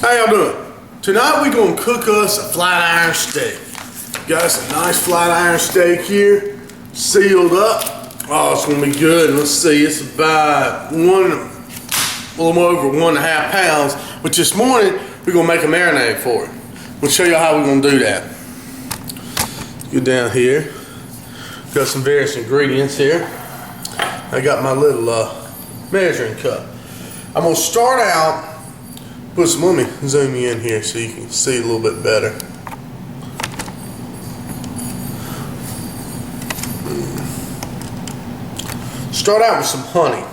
How y'all doing? Tonight we're gonna cook us a flat iron steak. Got us a nice flat iron steak here, sealed up. Oh, it's gonna be good. Let's see, it's about a little over 1.5 pounds. But this morning we're gonna make a marinade for it. We'll show you how we're gonna do that. Get down here. Got some various ingredients here. I got my little measuring cup. I'm gonna start out. Let me zoom you in here so you can see a little bit better. Start out with some honey.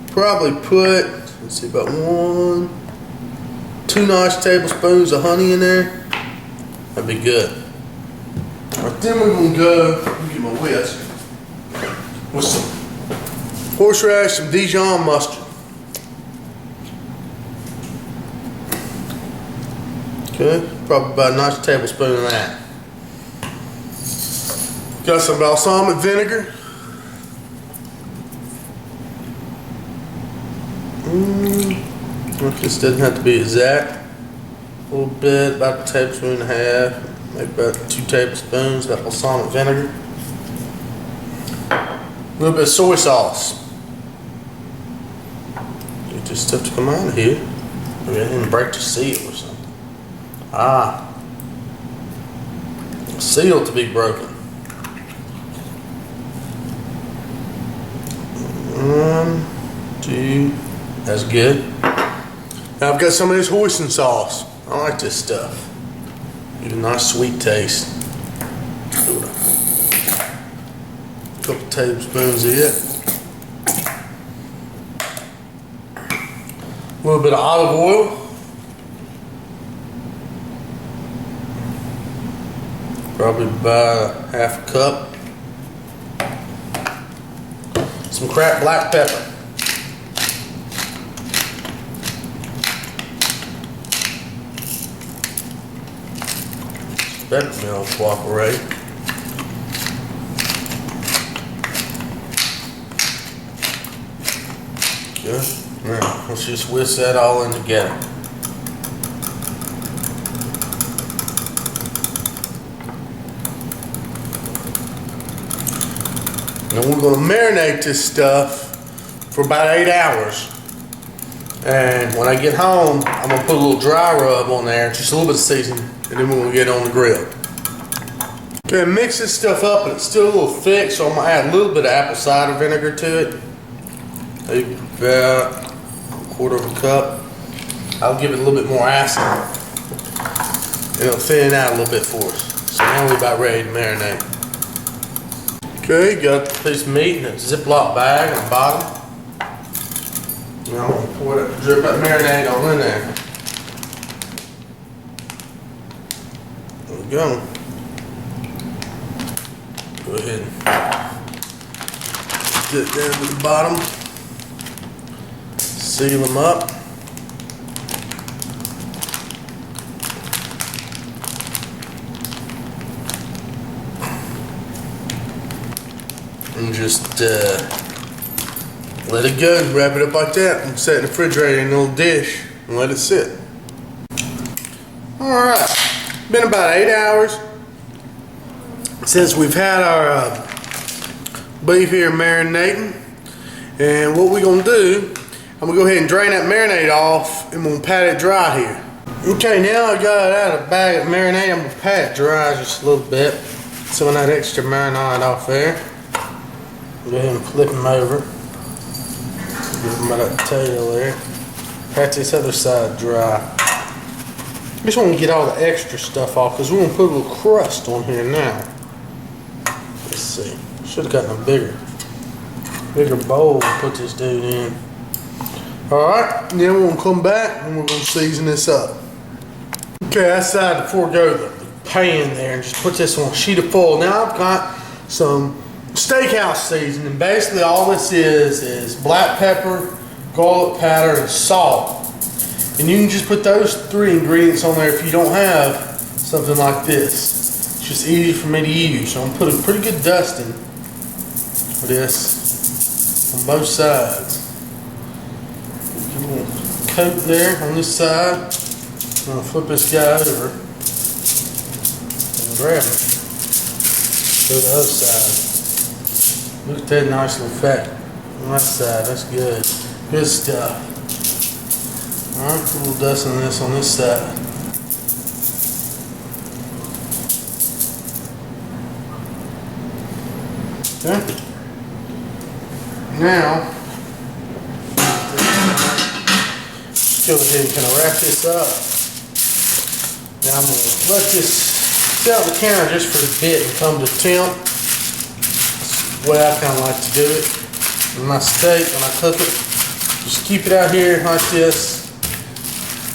Probably put, let's see, about 2 nice tablespoons of honey in there. That'd be good. Right, then we're gonna go, let me get my whisk, with some horseradish, some Dijon mustard. Okay, probably about a nice tablespoon of that. Got some balsamic vinegar. This doesn't have to be exact. A little bit, about a tablespoon and a half, maybe about 2 tablespoons of that balsamic vinegar. A little bit of soy sauce. Get this stuff to come out of here. Maybe I didn't break the seal or something. Seal to be broken. 1, 2, that's good. Now I've got some of this hoisin sauce. I like this stuff. Give it a nice sweet taste. A couple tablespoons of it. A little bit of olive oil. Probably about half a cup. Some cracked black pepper. Pepper will cooperate. Good. Now let's just whisk that all in together. And we're going to marinate this stuff for about 8 hours. And when I get home, I'm going to put a little dry rub on there, just a little bit of seasoning, and then we're going to get it on the grill. Okay, mix this stuff up, and it's still a little thick, so I'm going to add a little bit of apple cider vinegar to it. Maybe about 1/4 cup. I'll give it a little bit more acid. It'll thin it out a little bit for us. So now we're about ready to marinate. Okay, got a piece of meat in a Ziploc bag on the bottom. Now I'm going to pour that, drip that marinade all in there. There we go. Go ahead and get it down to the bottom. Seal them up. And just let it go, wrap it up like that, and set it in the refrigerator in a little dish and let it sit. Alright, been about 8 hours since we've had our beef here marinating. And what we're going to do, I'm going to go ahead and drain that marinade off, and we're going to pat it dry here. Okay, now I got out of the bag of marinade, I'm going to pat it dry just a little bit. Some of that extra marinade off there. Go ahead and flip them over. Give them that tail there. Pat this other side dry. Just want to get all the extra stuff off because we're going to put a little crust on here now. Let's see. Should have gotten a bigger bowl to put this dude in. Alright, then we're going to come back and we're going to season this up. Okay, I decided to forego the pan there and just put this on a sheet of foil. Now I've got some steakhouse seasoning. Basically all this is black pepper, garlic powder, and salt. And you can just put those 3 ingredients on there if you don't have something like this. It's just easy for me to use. So I'm going to put a pretty good dusting for this on both sides. coat there on this side. I'm gonna flip this guy over and grab it. Go to the other side. Look at that nice little fat on that side. That's good. Good stuff. Alright, put a little dust on this side. Okay. Now, let's go ahead and kind of wrap this up. Now I'm going to let this sit on the counter just for a bit and come to temp. That's the way I kind of like to do it. And my steak, when I cook it, just keep it out here like this,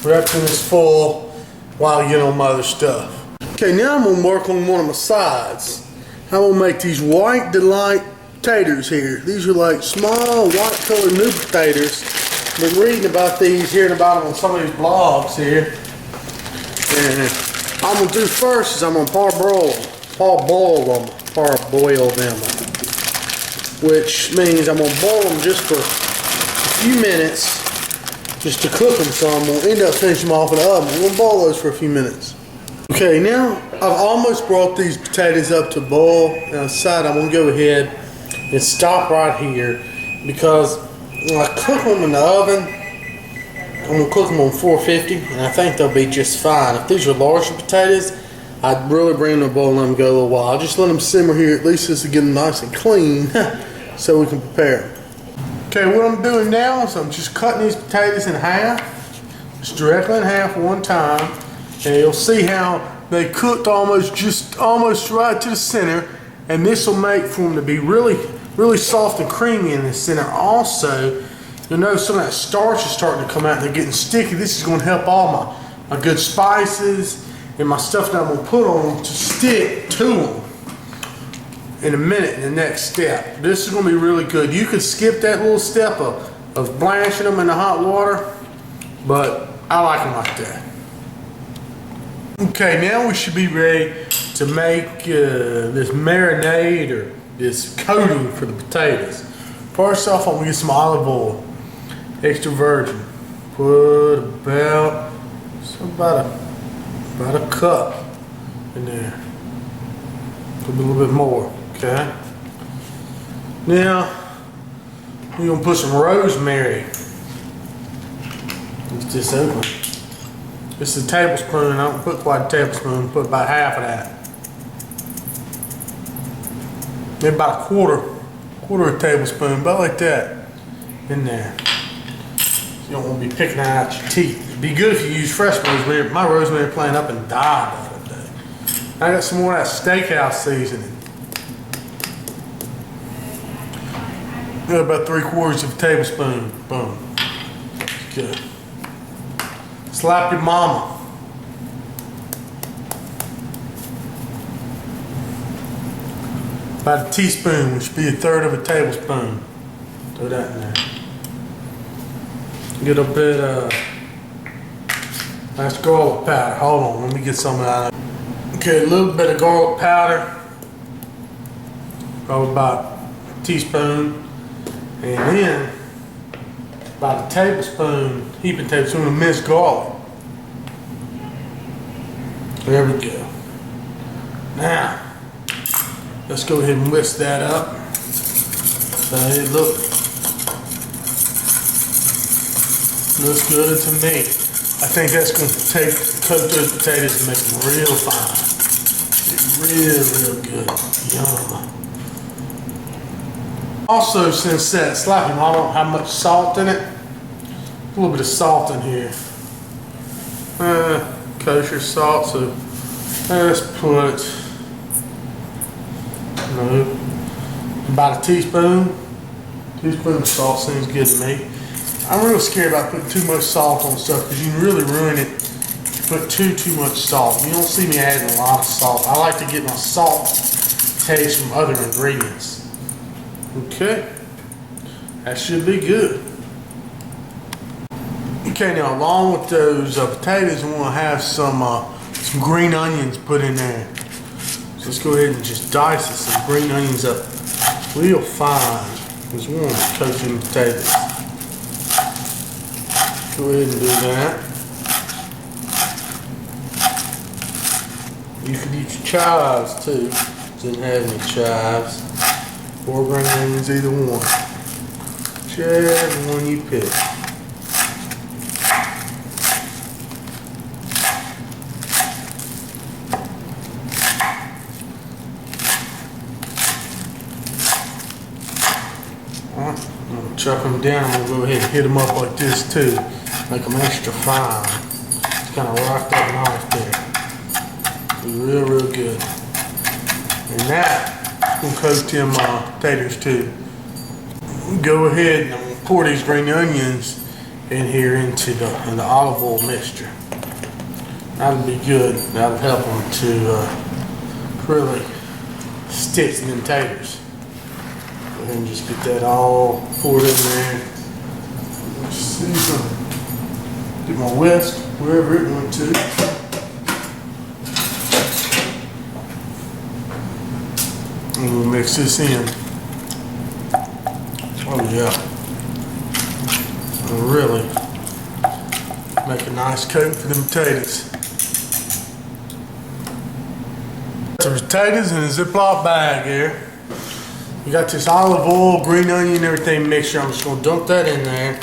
wrapped in this foil while I get on my other stuff. Okay, now I'm going to work on one of my sides. I'm going to make these white delight taters here. These are like small white colored new potatoes. I've been reading about these, hearing about them on some of these blogs here. And I'm going to do first is I'm going to parboil them. Which means I'm going to boil them just for a few minutes just to cook them. So I'm going to end up finishing them off in the oven. I'm going to boil those for a few minutes. Okay, now I've almost brought these potatoes up to boil. Now side, I'm going to go ahead and stop right here because when I cook them in the oven, I'm going to cook them on 450 and I think they'll be just fine. If these are larger potatoes, I'd really bring them to boil and let them go a little while. I'll just let them simmer here at least just to get them nice and clean so we can prepare them. Okay, what I'm doing now is I'm just cutting these potatoes in half, just directly in half one time. And you'll see how they cooked almost right to the center, and this will make for them to be really soft and creamy in the center. Also, you'll notice some of that starch is starting to come out and they're getting sticky. This is going to help all my good spices and my stuff that I'm going to put on them to stick to them in a minute in the next step. This is going to be really good. You could skip that little step of blanching them in the hot water, but I like them like that. Okay, now we should be ready to make this marinade or this coating for the potatoes. First off, I'm going to get some olive oil, extra virgin. Put about a cup in there. Put a little bit more, okay? Now, we're going to put some rosemary. Get this open. This is a tablespoon. I don't put quite a tablespoon. Put about half of that. Maybe about a quarter of a tablespoon, about like that, in there. You don't want to be picking that out your teeth. It'd be good if you use fresh rosemary. My rosemary plant up and died the other day. I got some more of that steakhouse seasoning. Got about 3/4 of a tablespoon. Boom. Good. Slap your mama. About a teaspoon, which would be 1/3 of a tablespoon. Throw that in there. Get a bit of nice garlic powder. Hold on, let me get some of that. Okay, a little bit of garlic powder. Probably about a teaspoon. And then about a tablespoon, heaping tablespoon of minced garlic. There we go. Now, let's go ahead and whisk that up. So it looks good to me. I think that's going to coat those potatoes and make them real fine. Real good. Yum. Also, since that slapping, I don't have much salt in it. A little bit of salt in here. Kosher salt, so let's put about a teaspoon. Teaspoon of salt seems good to me. I'm real scared about putting too much salt on stuff because you can really ruin it if you put too much salt. You don't see me adding a lot of salt. I like to get my salt taste from other ingredients. Okay, that should be good. Okay, now along with those potatoes, we want to have some green onions put in there. So let's go ahead and just dice some green onions up real fine because we want to coat in potatoes. Go ahead and do that. You could use chives too. Didn't have any chives. Or green onions, either one. Whichever one you pick. I'm gonna chop them down. I'm gonna go ahead and hit them up like this too. Make them extra fine. Just kind of rock that knife there. Be real, real good. And that will coat them taters too. Go ahead and I'm gonna pour these green onions in here into the olive oil mixture. That'll be good. That'll help them to really stick to them taters. Go ahead and just get that all poured in there. Let's see, get my whisk wherever it went to. And we'll mix this in. Oh yeah. And really make a nice coat for them potatoes. Some potatoes in a Ziploc bag here. You got this olive oil, green onion, everything mixture. I'm just gonna dump that in there.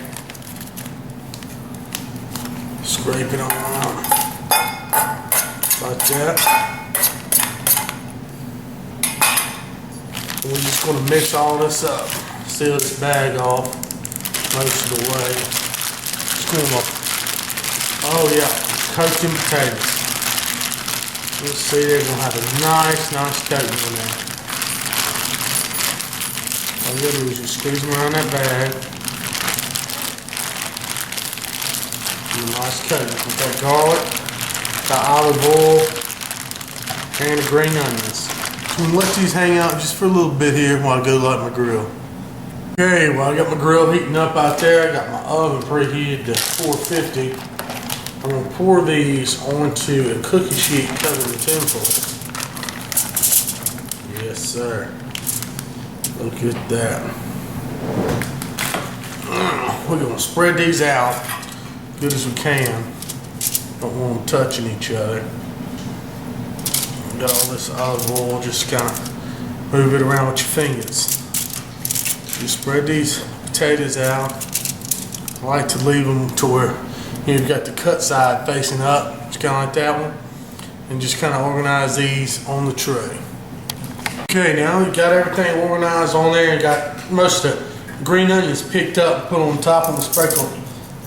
Scrape it on out. Like that. We're just going to mix all this up. Seal this bag off most of the way. Just going to, oh yeah, coat them potatoes. You'll see they're going to have a nice coating in there. All you gotta do is just squeeze them around that bag. Do a nice coating with that garlic, the olive oil, and the green onions. I'm gonna let these hang out just for a little bit here while I go light my grill. Okay, well I got my grill heating up out there. I got my oven preheated to 450. I'm gonna pour these onto a cookie sheet covered in tinfoil. Yes, sir. Look at that. We're gonna spread these out as good as we can. Don't want them touching each other. Got all this olive oil, just kind of move it around with your fingers. You spread these potatoes out. I like to leave them to where you've got the cut side facing up, just kind of like that one, and just kind of organize these on the tray. Okay, now you got everything organized on there and got most of the green onions picked up and put on top. I'm gonna sprinkle a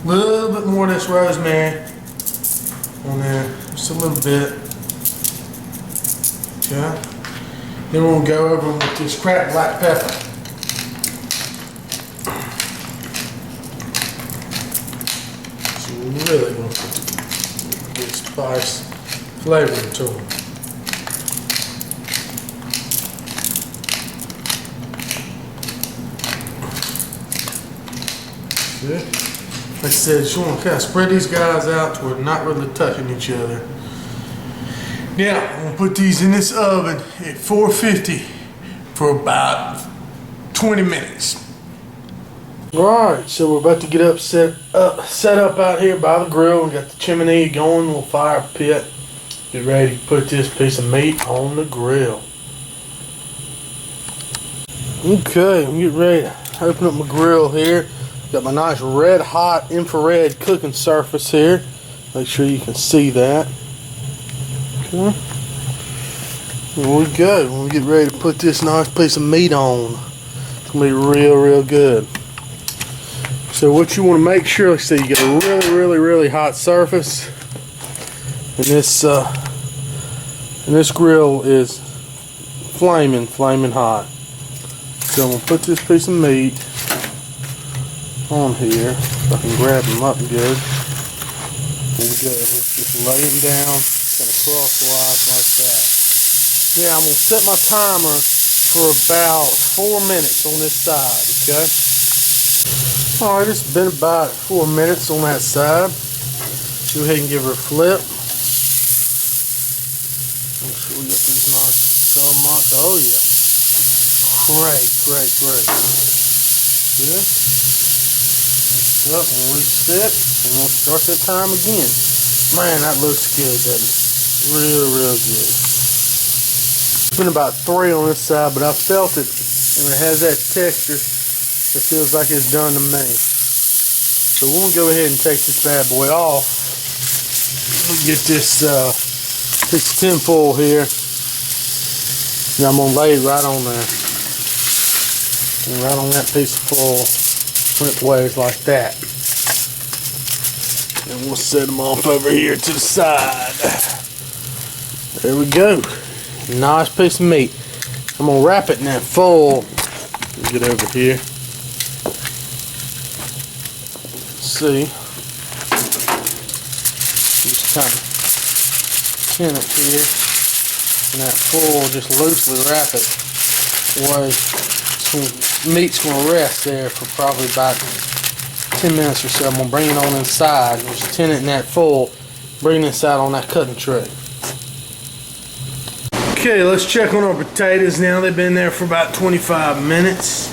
little bit more of this rosemary on there, just a little bit. Okay. Then we'll go over with this cracked black pepper. So we're really going to get spice flavor to them. See? Like I said, you want to kind of spread these guys out to where they're not really touching each other. Now, I'm going to put these in this oven at 450 for about 20 minutes. Alright, so we're about to get set up out here by the grill. We got the chimney going, little fire pit. Get ready to put this piece of meat on the grill. Okay, I'm getting ready to open up my grill here. Got my nice red hot infrared cooking surface here. Make sure you can see that. Okay. Here we go. We'll get ready to put this nice piece of meat on. It's going to be real good. So what you want to make sure, so you get a really hot surface. And this grill is flaming hot. So I'm going to put this piece of meat on here. If I can grab them up good. There we go. Let's just lay them down kind of crosswise like that. Yeah, I'm going to set my timer for about 4 minutes on this side, okay? Alright, it's been about 4 minutes on that side. Go ahead and give her a flip. Make sure we get these nice stone marks. Oh yeah. Great. Good. Up and reset. And we'll start that time again. Man, that looks good, doesn't it? Real good. It's been about 3 on this side, but I felt it, and it has that texture. It feels like it's done to me. So we'll go ahead and take this bad boy off. We'll get this piece of tin foil here, and I'm gonna lay it right on there, and right on that piece of foil, lengthways like that. And we'll set them off over here to the side. There we go. Nice piece of meat. I'm gonna wrap it in that foil. Get over here. See. Just kind of pin it here. And that foil, just loosely wrap it. Meat's gonna rest there for probably about 10 minutes or so. I'm going to bring it on inside. Just tin it in that foil. Bring it inside on that cutting tray. Okay, let's check on our potatoes now. They've been there for about 25 minutes.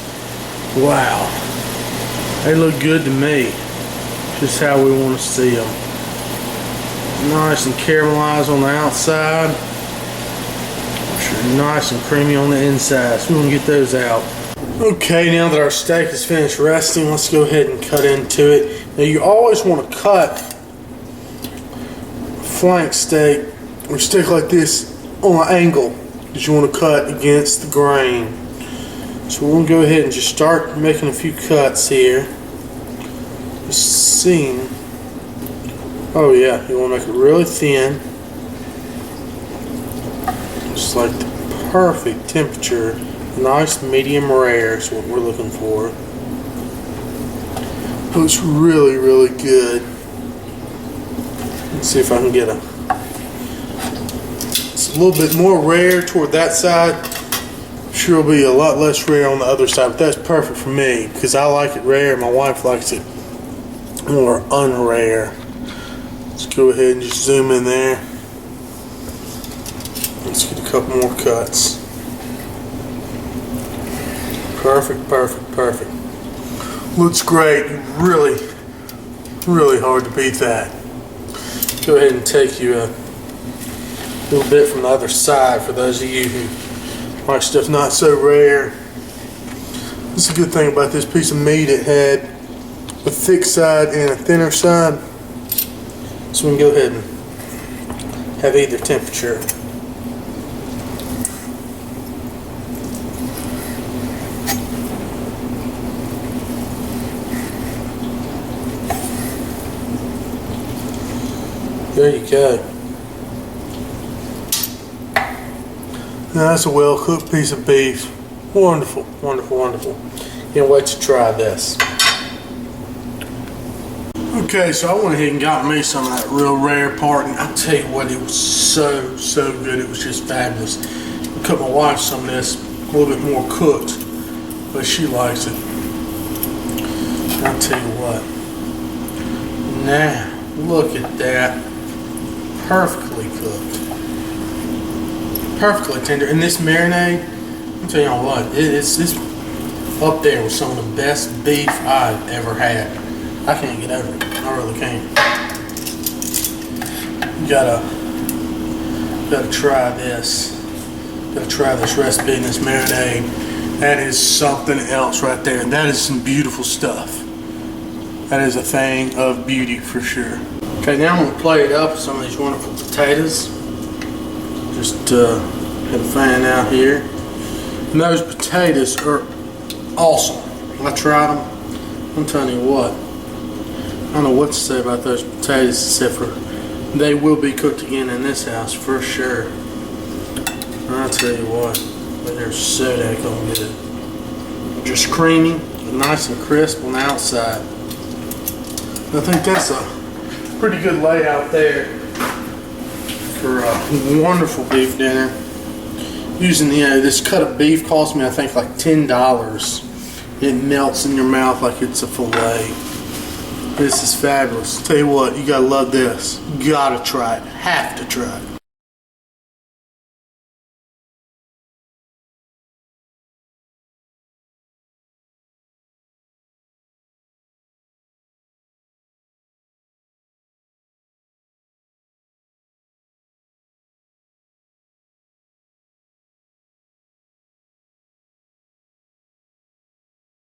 Wow. They look good to me. Just how we want to see them. Nice and caramelized on the outside. Sure, nice and creamy on the inside. So we're going to get those out. Okay, now that our steak is finished resting, let's go ahead and cut into it. Now you always want to cut flank steak or steak like this on an angle that you want to cut against the grain. So we're going to go ahead and just start making a few cuts here. Just seeing. Oh yeah, you want to make it really thin. Just like the perfect temperature. Nice medium rare is what we're looking for. Looks really good. Let's see if I can get it's a little bit more rare toward that side. I'm sure it'll be a lot less rare on the other side, but that's perfect for me because I like it rare. My wife likes it more unrare. Let's go ahead and just zoom in there. Let's get a couple more cuts. Perfect. Looks great. Really hard to beat that. Go ahead and take you a little bit from the other side for those of you who like stuff not so rare. That's a good thing about this piece of meat. It had a thick side and a thinner side. So we can go ahead and have either temperature. There you go. Now that's a well cooked piece of beef. Wonderful. Can't wait to try this. Okay, so I went ahead and got me some of that real rare part, and I'll tell you what, it was so good. It was just fabulous. I cut my wife some of this, a little bit more cooked, but she likes it. I'll tell you what. Now, look at that. Perfectly cooked. Perfectly tender. And this marinade, I'll tell you what, it's up there with some of the best beef I've ever had. I can't get over it. I really can't. You gotta try this. Gotta try this recipe and this marinade. That is something else right there. That is some beautiful stuff. That is a thing of beauty for sure. Okay, now I'm going to plate it up with some of these wonderful potatoes. Just have a fan out here. And those potatoes are awesome. I tried them. I'm telling you what. I don't know what to say about those potatoes except for they will be cooked again in this house for sure. And I'll tell you what. They're so daggone good. Just creamy, nice and crisp on the outside. I think that's a pretty good layout there for a wonderful beef dinner. Using this cut of beef cost me I think like $10. It melts in your mouth like it's a fillet. This is fabulous. Tell you what, you gotta love this. Gotta try it. Have to try it.